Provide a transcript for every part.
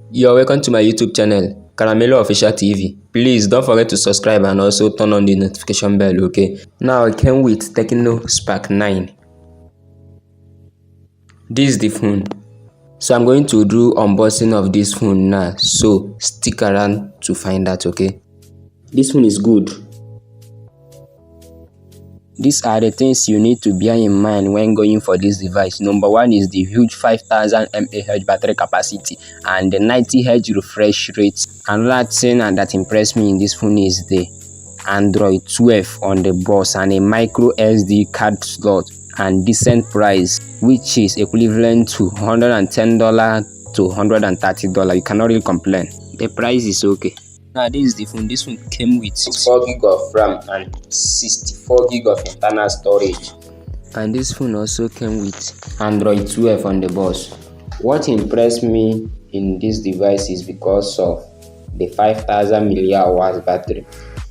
You're welcome to my YouTube channel, Caramelo Official TV. Please don't forget to subscribe and also turn on the notification bell, okay? Now I came with Tecno Spark 9. This is the phone. So I'm going to do unboxing of this phone now. So stick around to find out, okay? This phone is good. These are the things you need to bear in mind when going for this device. Number one is the huge 5000 mAh battery capacity and the 90Hz refresh rate. Another thing that impressed me in this phone is the Android 12 on the box and a micro SD card slot and decent price, which is equivalent to $110 to $130. You cannot really complain. The price is okay. Now this is the phone. This one came with 4 gig of RAM and 64 gig of internal storage. And this phone also came with Android 12 on the box. What impressed me in this device is because of the 5000 mAh battery.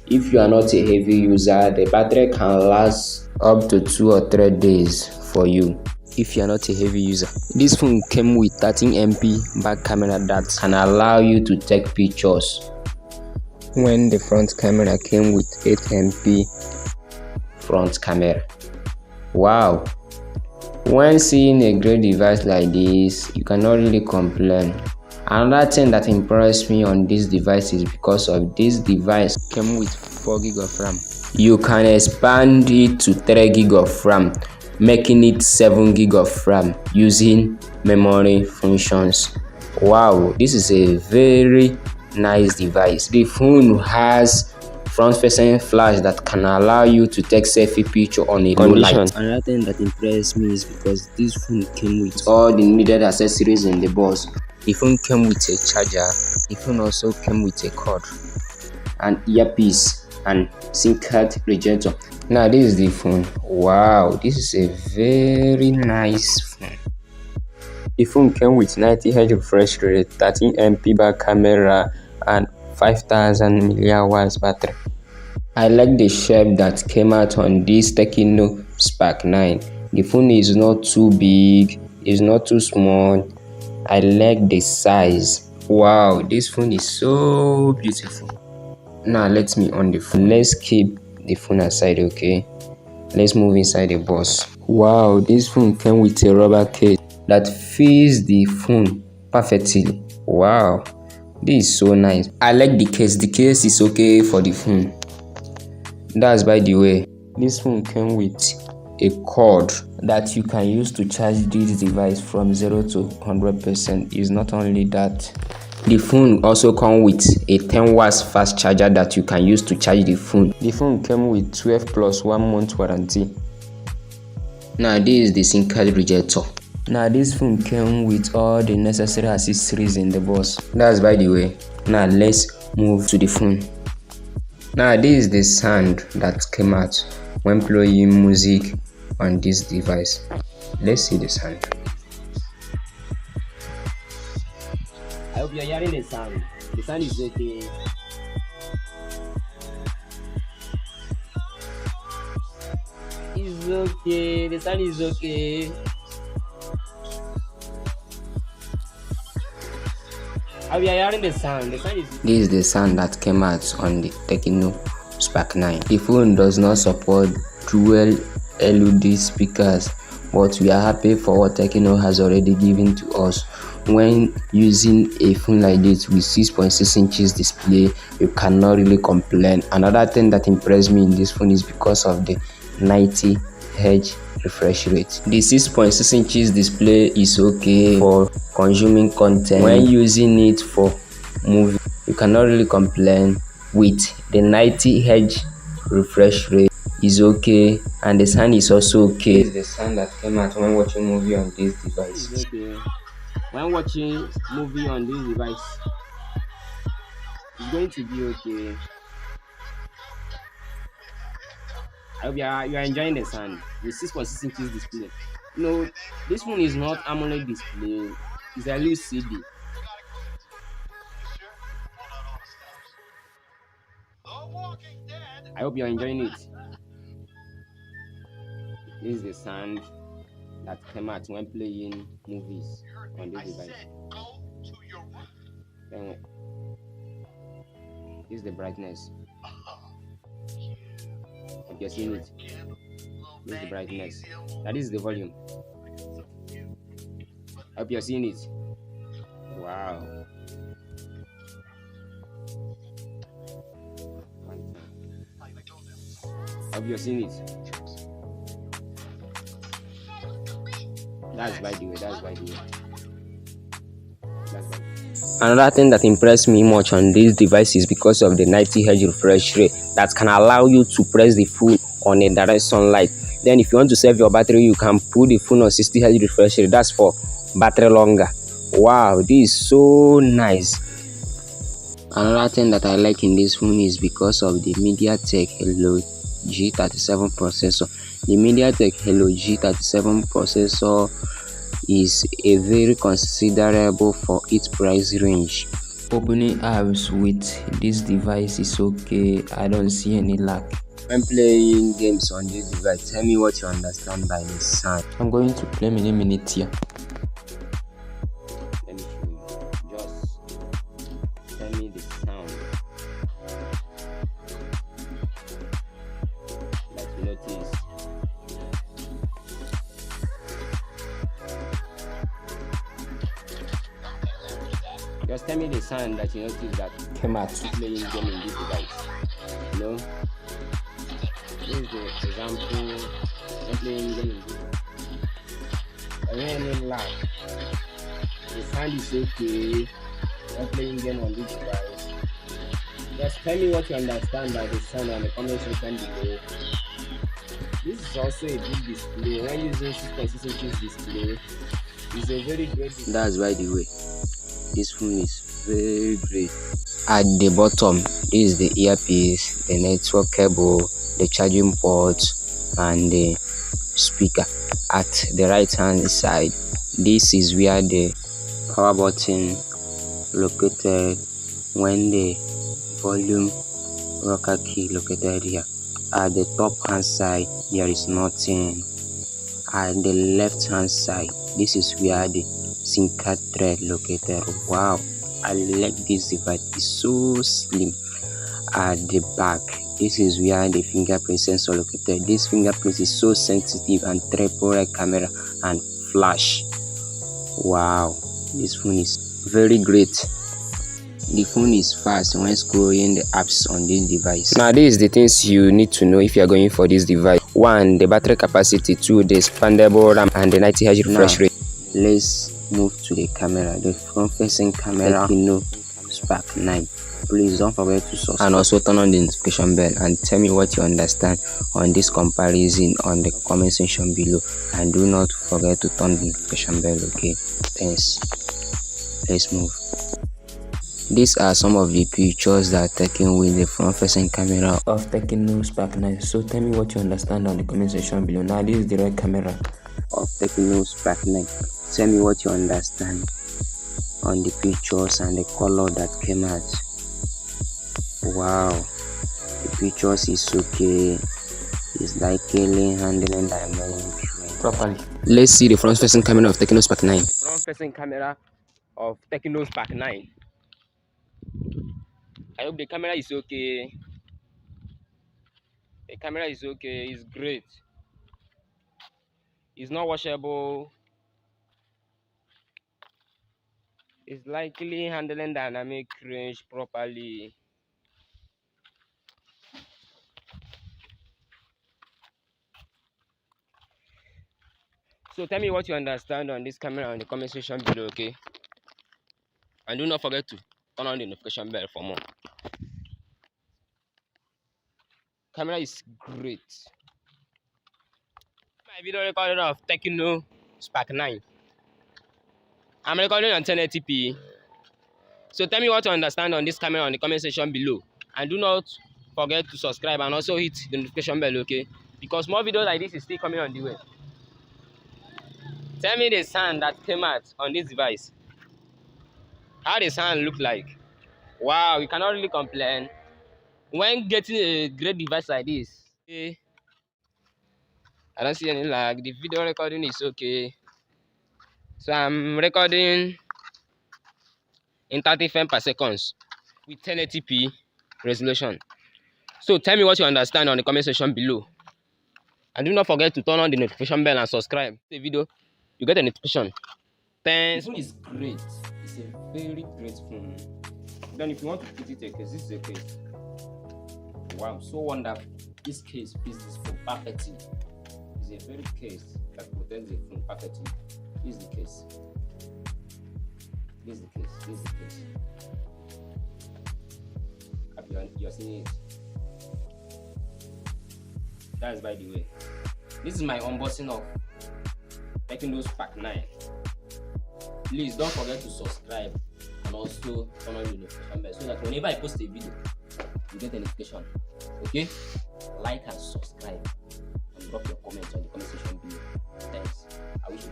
If you are not a heavy user, the battery can last up to 2 or 3 days for you. If you are not a heavy user, this phone came with 13MP back camera that can allow you to take pictures, when the front camera came with 8MP front camera. Wow, when seeing a great device like this, you cannot really complain. Another thing that impressed me on this device is because of this device came with 4 gig of RAM. You can expand it to 3 gig of RAM, making it 7 gig of RAM using memory functions. Wow, this is a very nice device. The phone has front-facing flash that can allow you to take selfie picture on a low light. Another thing that impressed me is because this phone came with all the needed accessories in the box. The phone came with a charger. The phone also came with a cord, an earpiece, and SIM card rejector. Now this is the phone. Wow, this is a very nice phone. The phone came with 90Hz refresh rate, 13MP back camera, and 5000 mAh battery. I like the shape that came out on this Tecno Spark 9. The phone is not too big, it's not too small. I like the size. Wow, this phone is so beautiful. Now let me on the phone. Let's keep the phone aside, okay? Let's move inside the box. Wow, this phone came with a rubber case that fits the phone perfectly. Wow, this is so nice. I like the case. The case is okay for the phone. That's by the way. This phone came with a cord that you can use to charge this device from 0 to 100%. It's not only that, the phone also comes with a 10 watts fast charger that you can use to charge the phone. The phone came with 12 plus 1 month warranty. Now this is the SIM card rejector. Now this phone came with all the necessary accessories in the box. That's by the way. Now let's move to the phone. Now this is the sound that came out when playing music on this device. Let's see the sound. I hope you're hearing the sound. The sound is okay. It's okay. The sound is okay. I hope you're hearing the sound. The sound is. This is the sound that came out on the Tecno Spark 9. The phone does not support dual LED speakers, but we are happy for what Tecno has already given to us. When using a phone like this with 6.6 inches display, you cannot really complain. Another thing that impressed me in this phone is because of the 90Hz refresh rate. The 6.6 inches display is okay for consuming content. When using it for movie, you cannot really complain. With the 90Hz refresh rate is okay, and the sound is also okay. This is the sound that came out when watching movie on this device. It's okay. When watching movie on this device, it's going to be okay. I hope you are enjoying the sound with 6.6 inches display. No, this one is not AMOLED display. It's LCD. I hope you're enjoying it. This is the sound that came out when playing movies on this device. And this is the brightness. If you're seeing it, this is the brightness. Now this is the volume. Hope you're seeing it. Wow. Hope you're seeing it. That's by the way. That's by the way. That's by the way. Another thing that impressed me much on this device is because of the 90 Hz refresh rate that can allow you to press the phone on a direct sunlight. Then if you want to save your battery, you can put the phone on 60 Hz refresh rate. That's for battery longer. Wow, this is so nice. Another thing that I like in this phone is because of the MediaTek Helio G37 processor. The MediaTek Helio G37 processor is a very considerable for its price range. Opening apps with this device is okay. I don't see any lag. When playing games on this device, tell me what you understand by the sound. I'm going to play mini minute here. Let me show you. Just tell me the sound that you notice. Just tell me the sound that you notice that Came out. playing game in this device. You know, this is the example. I'm playing game in this device. I really laugh. The sound is okay. I'm playing game on this device. Just tell me what you understand by the sound on the comment section below. This is also a good display. When using 6.6 inches display, it's a very great display. That's by the way. This phone is very great. At the bottom, this is the earpiece, the network cable, the charging port, and the speaker. At the right hand side, this is where the power button located, when the volume rocker key located here. At the top hand side, there is nothing. At the left hand side, this is where the SIM card thread located. Wow, I like this device. It's so slim. At the back, this is where the fingerprint sensor located. This fingerprint is so sensitive and triple camera and flash. Wow, this phone is very great. The phone is fast when scrolling the apps on this device. Now, these are the things you need to know if you are going for this device. 1. The battery capacity. 2. The expandable RAM and the 90 Hz refresh rate. Let's move to the camera. The front-facing camera, Tecno Spark 9. Please don't forget to subscribe and also turn on the notification bell and tell me what you understand on this comparison on the comment section below. And do not forget to turn the notification bell. Okay, thanks. Let's move. These are some of the pictures that are taken with the front-facing camera of Tecno Spark 9. So tell me what you understand on the comment section below. Now this is the right camera of Tecno Spark 9. Tell me what you understand on the pictures and the color that came out. Wow, the pictures is okay. It's likely handling dynamic properly. Let's see the front-facing camera of Tecno Spark 9. Front-facing camera of Tecno Spark 9. I hope the camera is okay. The camera is okay. It's great. It's not washable. It's likely handling dynamic range properly. So tell me what you understand on this camera on the comment section below, okay? And do not forget to turn on the notification bell for more. Camera is great. My video recording of Tecno Spark 9. I'm recording on 1080p. So tell me what you understand on this camera on the comment section below. And do not forget to subscribe and also hit the notification bell, okay? Because more videos like this is still coming on the way. Tell me the sound that came out on this device. How the sound look like. Wow, you cannot really complain when getting a great device like this. Okay. I don't see any lag. The video recording is okay. So I'm recording in 30 frames per second with 1080p resolution. So tell me what you understand on the comment section below. And do not forget to turn on the notification bell and subscribe. The video, you get a notification. Thanks. The phone is great. It's a very great phone. Then if you want to put it a case, this is a case. Wow, so wonderful. This case fits this phone perfectly. It's a very case that protects the phone perfectly. This is the case. This is the case. This is the case. You're seeing it. That is by the way. This is my unboxing of Tecno Spark 9. Please don't forget to subscribe and also turn on the notification bell so that whenever I post a video, you get a notification. Okay? Like and subscribe and drop your comments on the comment section below. Thanks. I wish you